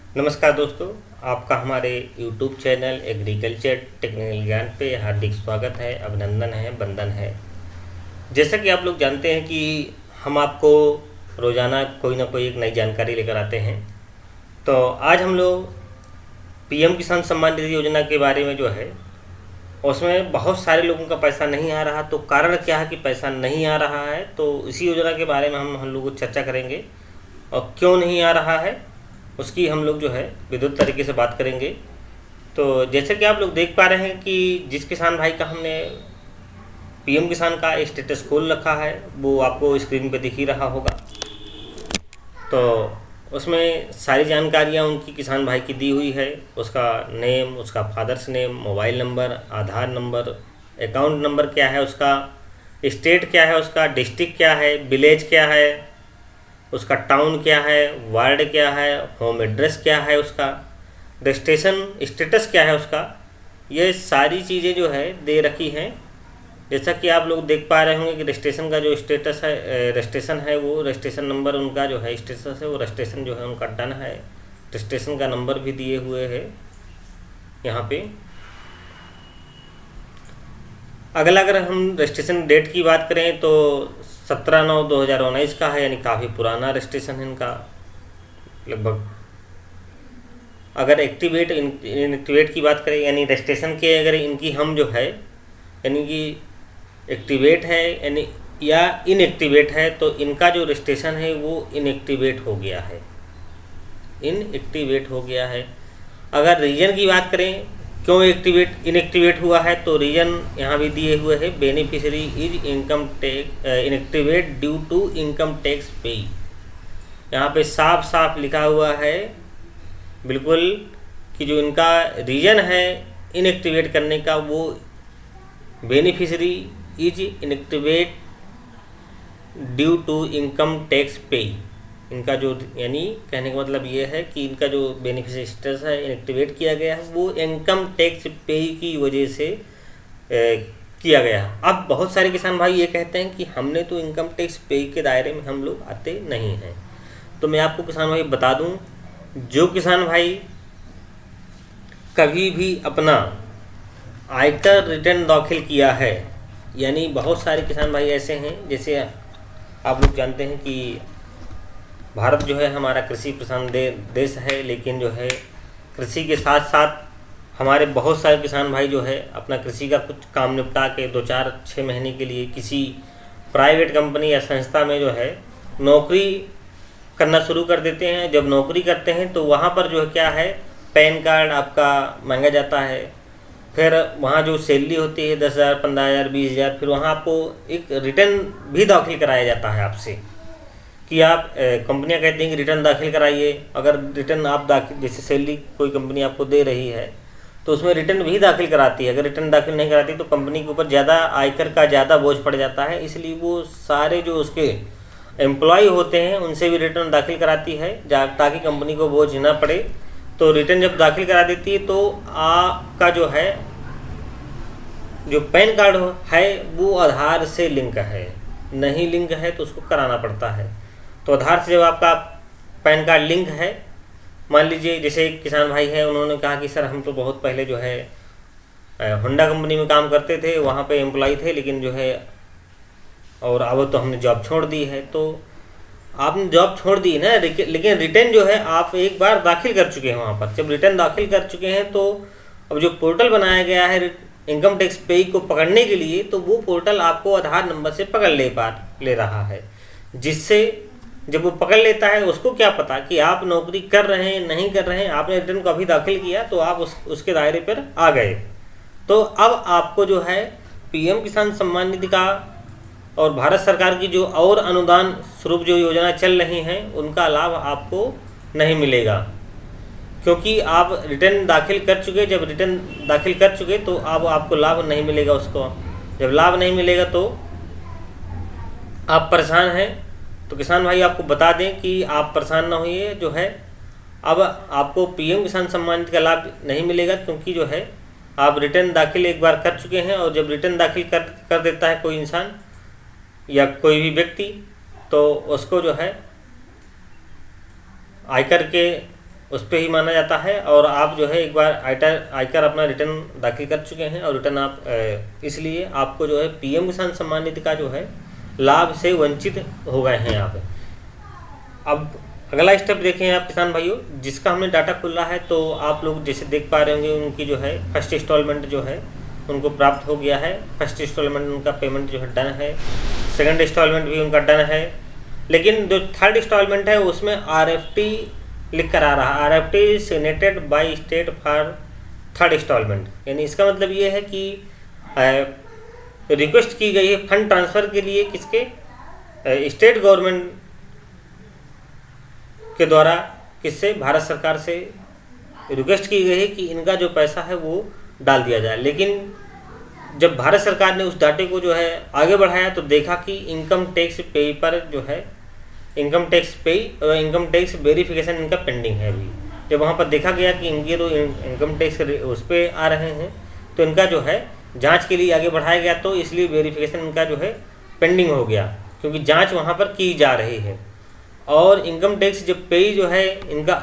नमस्कार दोस्तों, आपका हमारे YouTube चैनल एग्रीकल्चर टेक्निकल ज्ञान पे हार्दिक स्वागत है, अभिनंदन है, वंदन है। जैसा कि आप लोग जानते हैं कि हम आपको रोज़ाना कोई ना कोई एक नई जानकारी लेकर आते हैं। तो आज हम लोग पीएम किसान सम्मान निधि योजना के बारे में जो है, उसमें बहुत सारे लोगों का पैसा नहीं आ रहा। तो कारण क्या है कि पैसा नहीं आ रहा है, तो इसी योजना के बारे में हम लोग चर्चा करेंगे और क्यों नहीं आ रहा है उसकी हम लोग जो है विद्युत तरीके से बात करेंगे। तो जैसे कि आप लोग देख पा रहे हैं कि जिस किसान भाई का हमने पीएम किसान का स्टेटस खोल रखा है वो आपको स्क्रीन पे दिख ही रहा होगा। तो उसमें सारी जानकारियाँ उनकी किसान भाई की दी हुई है, उसका नेम, उसका फादर्स नेम, मोबाइल नंबर, आधार नंबर, अकाउंट नंबर क्या है उसका, स्टेट क्या है उसका, डिस्ट्रिक्ट क्या है, विलेज क्या है उसका, टाउन क्या है, वार्ड क्या है, होम एड्रेस क्या है उसका, रजिस्ट्रेशन स्टेटस क्या है उसका, ये सारी चीज़ें जो है दे रखी हैं। जैसा कि आप लोग देख पा रहे होंगे कि रजिस्ट्रेशन का जो स्टेटस है, रजिस्ट्रेशन है वो रजिस्ट्रेशन नंबर उनका जो है स्टेटस है वो रजिस्ट्रेशन जो है उनका डन है। रजिस्ट्रेशन का नंबर भी दिए हुए है यहाँ पे। अगर हम रजिस्ट्रेशन डेट की बात करें तो 17/9/2019 का है, यानी काफ़ी पुराना रजिस्ट्रेशन है इनका लगभग। अगर इनएक्टिवेट की बात करें, यानी रजिस्ट्रेशन के अगर इनकी हम जो है यानी कि एक्टिवेट है यानी या इनएक्टिवेट है, तो इनका जो रजिस्ट्रेशन है वो इनएक्टिवेट हो गया है, इनएक्टिवेट हो गया है। अगर रीजन की बात करें क्यों इनएक्टिवेट हुआ है, तो रीजन यहाँ भी दिए हुए है, beneficiary is income tax inactivate due to income tax pay. यहाँ पे साफ साफ लिखा हुआ है बिल्कुल कि जो इनका रीजन है इनएक्टिवेट करने का वो beneficiary is inactivate due to income tax pay. इनका जो यानी कहने का मतलब ये है कि इनका जो बेनिफिशियरी स्टेटस है इनएक्टिवेट किया गया है वो इनकम टैक्स पे की वजह से किया गया। अब बहुत सारे किसान भाई ये कहते हैं कि हमने तो इनकम टैक्स पे के दायरे में हम लोग आते नहीं हैं। तो मैं आपको किसान भाई बता दूं, जो किसान भाई कभी भी अपना आयकर रिटर्न दाखिल किया है, यानी बहुत सारे किसान भाई ऐसे हैं, जैसे आप लोग जानते हैं कि भारत जो है हमारा कृषि प्रधान देश है, लेकिन जो है कृषि के साथ साथ हमारे बहुत सारे किसान भाई जो है अपना कृषि का कुछ काम निपटा के 2-4-6 महीने के लिए किसी प्राइवेट कंपनी या संस्था में जो है नौकरी करना शुरू कर देते हैं। जब नौकरी करते हैं तो वहाँ पर जो है क्या है, पैन कार्ड आपका मांगा जाता है, फिर वहाँ जो सैलरी होती है 10,000, 15,000, 20,000, फिर वहाँ आपको एक रिटर्न भी दाखिल कराया जाता है आपसे कि आप कंपनियां कहती हैं कि रिटर्न दाखिल कराइए। अगर रिटर्न आप दाखिल, जैसे सैलरी कोई कंपनी आपको दे रही है तो उसमें रिटर्न भी दाखिल कराती है। अगर रिटर्न दाखिल नहीं कराती तो कंपनी के ऊपर ज़्यादा आयकर का ज़्यादा बोझ पड़ जाता है, इसलिए वो सारे जो उसके एम्प्लॉय होते हैं उनसे भी रिटर्न दाखिल कराती है ताकि कंपनी को बोझ ना पड़े। तो रिटर्न जब दाखिल करा देती है तो आपका जो है जो पैन कार्ड है वो आधार से लिंक है, नहीं लिंक है तो उसको कराना पड़ता है। तो आधार से जब आपका पैन कार्ड लिंक है, मान लीजिए जैसे एक किसान भाई है, उन्होंने कहा कि सर हम तो बहुत पहले जो है होंडा कंपनी में काम करते थे, वहाँ पे एम्प्लॉय थे, लेकिन जो है और अब तो हमने जॉब छोड़ दी है। तो आपने जॉब छोड़ दी ना, लेकिन रिटर्न जो है आप एक बार दाखिल कर चुके हैं वहाँ पर। जब रिटर्न दाखिल कर चुके हैं तो अब जो पोर्टल बनाया गया है इनकम टैक्स पे को पकड़ने के लिए, तो वो पोर्टल आपको आधार नंबर से पकड़ ले रहा है, जिससे जब वो पकड़ लेता है उसको क्या पता कि आप नौकरी कर रहे हैं नहीं कर रहे हैं, आपने रिटर्न को अभी दाखिल किया तो आप उसके दायरे पर आ गए। तो अब आपको जो है पीएम किसान सम्मान निधि का और भारत सरकार की जो और अनुदान स्वरूप जो योजना चल रही हैं उनका लाभ आपको नहीं मिलेगा, क्योंकि आप रिटर्न दाखिल कर चुके। जब रिटर्न दाखिल कर चुके तो अब आपको लाभ नहीं मिलेगा उसको। जब लाभ नहीं मिलेगा तो आप परेशान हैं। तो किसान भाई आपको बता दें कि आप परेशान ना होइए, जो है अब आपको पीएम किसान सम्मान निधि का लाभ नहीं मिलेगा, क्योंकि जो है आप रिटर्न दाखिल एक बार कर चुके हैं। और जब रिटर्न दाखिल कर देता है कोई इंसान या कोई भी व्यक्ति, तो उसको जो है आयकर के उस पर ही माना जाता है। और आप जो है एक बार आयकर अपना रिटर्न दाखिल कर चुके हैं और रिटर्न आप इसलिए आपको जो है पीएम किसान सम्मान निधि का जो है लाभ से वंचित हो गए हैं आप। अब अगला स्टेप देखें आप किसान भाइयों, जिसका हमने डाटा खुला है तो आप लोग जैसे देख पा रहे होंगे उनकी जो है फर्स्ट इंस्टॉलमेंट जो है उनको प्राप्त हो गया है। फर्स्ट इंस्टॉलमेंट उनका पेमेंट जो है डन है, सेकंड इंस्टॉलमेंट भी उनका डन है, लेकिन जो थर्ड इंस्टॉलमेंट है उसमें RFT लिख कर आ रहा है, RFT signated by state for third instalment. यानी इसका मतलब ये है कि रिक्वेस्ट की गई है फंड ट्रांसफ़र के लिए किसके, स्टेट गवर्नमेंट के द्वारा, किससे, भारत सरकार से रिक्वेस्ट की गई है कि इनका जो पैसा है वो डाल दिया जाए। लेकिन जब भारत सरकार ने उस डाटे को जो है आगे बढ़ाया तो देखा कि इनकम टैक्स पे पर जो है इनकम टैक्स पे और इनकम टैक्स वेरिफिकेशन इनका पेंडिंग है अभी। जब वहाँ पर देखा गया कि इनके तो इनकम टैक्स उस पर आ रहे हैं तो इनका जो है जांच के लिए आगे बढ़ाया गया, तो इसलिए वेरिफिकेशन इनका जो है पेंडिंग हो गया, क्योंकि जांच वहाँ पर की जा रही है। और इनकम टैक्स जब पे जो है इनका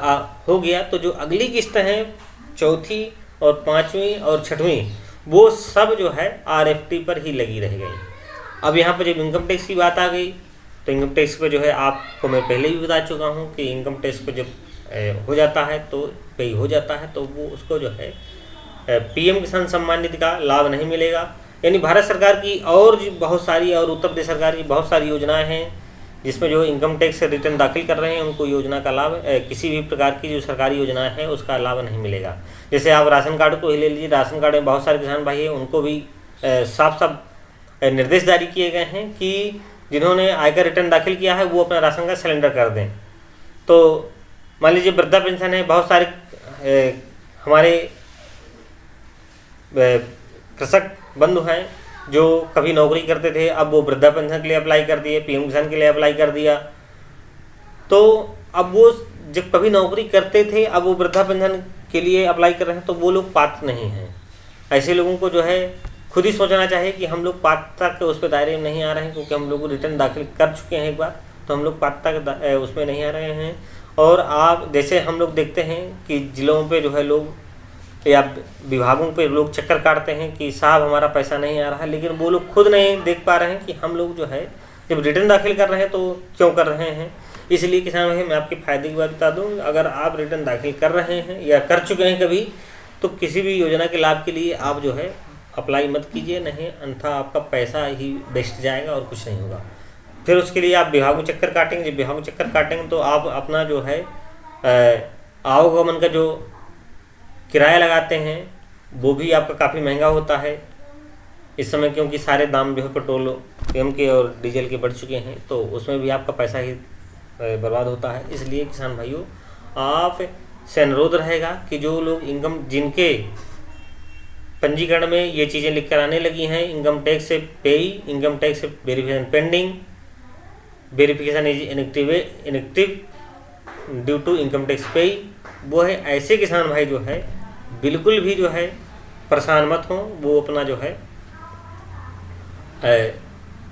हो गया तो जो अगली किस्त हैं, चौथी और पाँचवीं और छठवीं, वो सब जो है RFT पर ही लगी रह गई। अब यहाँ पर जब इनकम टैक्स की बात आ गई तो इनकम टैक्स पे जो है आपको मैं पहले ही बता चुका हूँ कि इनकम टैक्स पे जब हो जाता है तो पे हो जाता है तो वो उसको जो है PM किसान सम्मान निधि का लाभ नहीं मिलेगा। यानी भारत सरकार की और बहुत सारी और उत्तर प्रदेश सरकार की बहुत सारी योजनाएँ हैं जिसमें जो इनकम टैक्स रिटर्न दाखिल कर रहे हैं उनको योजना का लाभ, किसी भी प्रकार की जो सरकारी योजनाएं हैं उसका लाभ नहीं मिलेगा। जैसे आप राशन कार्ड को ही ले लीजिए, राशन कार्ड में बहुत सारे किसान भाई हैं उनको भी साफ साफ निर्देश जारी किए गए हैं कि जिन्होंने आयकर रिटर्न दाखिल किया है वो अपना राशन कार्ड सिलेंडर कर दें। तो मान लीजिए वृद्धा पेंशन है, बहुत सारे हमारे कृषक बंधु हैं जो कभी नौकरी करते थे, अब वो वृद्धा पेंशन के लिए अप्लाई कर दिए, PM किसान के लिए अप्लाई कर दिया। तो अब वो जब कभी नौकरी करते थे अब वो वृद्धा पेंशन के लिए अप्लाई कर रहे हैं तो वो लोग पात्र नहीं हैं। ऐसे लोगों को जो है खुद ही सोचना चाहिए कि हम लोग पात्रता के उस पर दायरे में नहीं आ रहे हैं, क्योंकि हम लोग रिटर्न दाखिल कर चुके हैं एक बार, तो हम लोग पात्रता के उसमें नहीं आ रहे हैं। और आप जैसे हम लोग देखते हैं कि ज़िलों पे जो है लोग या विभागों पे लोग चक्कर काटते हैं कि साहब हमारा पैसा नहीं आ रहा है, लेकिन वो लोग खुद नहीं देख पा रहे हैं कि हम लोग जो है जब रिटर्न दाखिल कर रहे हैं तो क्यों कर रहे हैं। इसलिए किसान भाई मैं आपके फ़ायदे की बात बता दूं, अगर आप रिटर्न दाखिल कर रहे हैं या कर चुके हैं कभी, तो किसी भी योजना के लाभ के लिए आप जो है अप्लाई मत कीजिए, नहीं अन्यथा आपका पैसा ही वेस्ट जाएगा और कुछ नहीं होगा। फिर उसके लिए आप विभागों चक्कर काटेंगे, जब विभागों चक्कर काटेंगे तो आप अपना जो है आवागमन का जो किराया लगाते हैं वो भी आपका काफ़ी महंगा होता है इस समय, क्योंकि सारे दाम जो है पेट्रोल के और डीजल के बढ़ चुके हैं, तो उसमें भी आपका पैसा ही बर्बाद होता है। इसलिए किसान भाइयों आप से अनुरोध रहेगा कि जो लोग इनकम जिनके पंजीकरण में ये चीज़ें लिख कर आने लगी हैं, इनकम टैक्स से पेई, इनकम टैक्स से verification pending, verification is inactive due to income tax payee, वो है ऐसे किसान भाई जो है बिल्कुल भी जो है परेशान मत हों, वो अपना जो है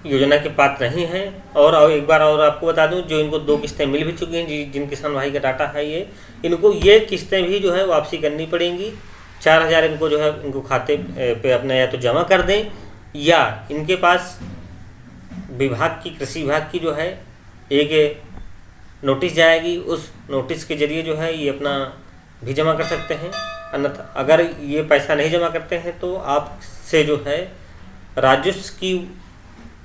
योजना के पात्र नहीं हैं। और एक बार और आपको बता दूं, जो इनको 2 किस्तें मिल भी चुकी हैं, जिन किसान भाई का डाटा है ये, इनको ये किस्तें भी जो है वापसी करनी पड़ेंगी। 4000 इनको जो है इनको खाते पे अपने या तो जमा कर दें या इनके पास विभाग की, कृषि विभाग की जो है एक नोटिस जाएगी, उस नोटिस के जरिए जो है ये अपना भी जमा कर सकते हैं। अन्यथा अगर ये पैसा नहीं जमा करते हैं तो आपसे जो है राजस्व की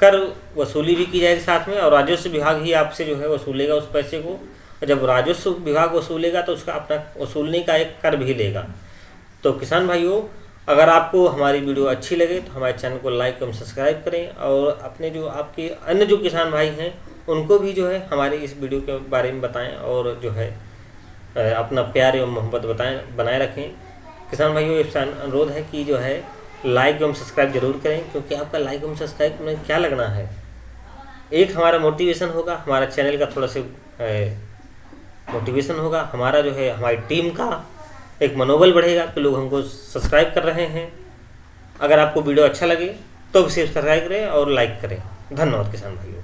कर वसूली भी की जाएगी साथ में, और राजस्व विभाग ही आपसे जो है वसूलेगा उस पैसे को। और जब राजस्व विभाग वसूलेगा तो उसका अपना वसूलने का एक कर भी लेगा। तो किसान भाइयों अगर आपको हमारी वीडियो अच्छी लगे तो हमारे चैनल को लाइक एवं सब्सक्राइब करें, और अपने जो आपके अन्य जो किसान भाई हैं उनको भी जो है हमारे इस वीडियो के बारे में बताएं और जो है अपना प्यार एवं मोहब्बत बनाए रखें। किसान भाइयों ये अनुरोध है कि जो है लाइक एवं सब्सक्राइब जरूर करें, क्योंकि आपका लाइक एवं सब्सक्राइब में क्या लगना है, एक हमारा मोटिवेशन होगा, हमारा चैनल का थोड़ा सा मोटिवेशन होगा, हमारा जो है हमारी टीम का एक मनोबल बढ़ेगा कि लोग हमको सब्सक्राइब कर रहे हैं। अगर आपको वीडियो अच्छा लगे तो भी सब्सक्राइब करें और लाइक करें। धन्यवाद किसान भाइयों।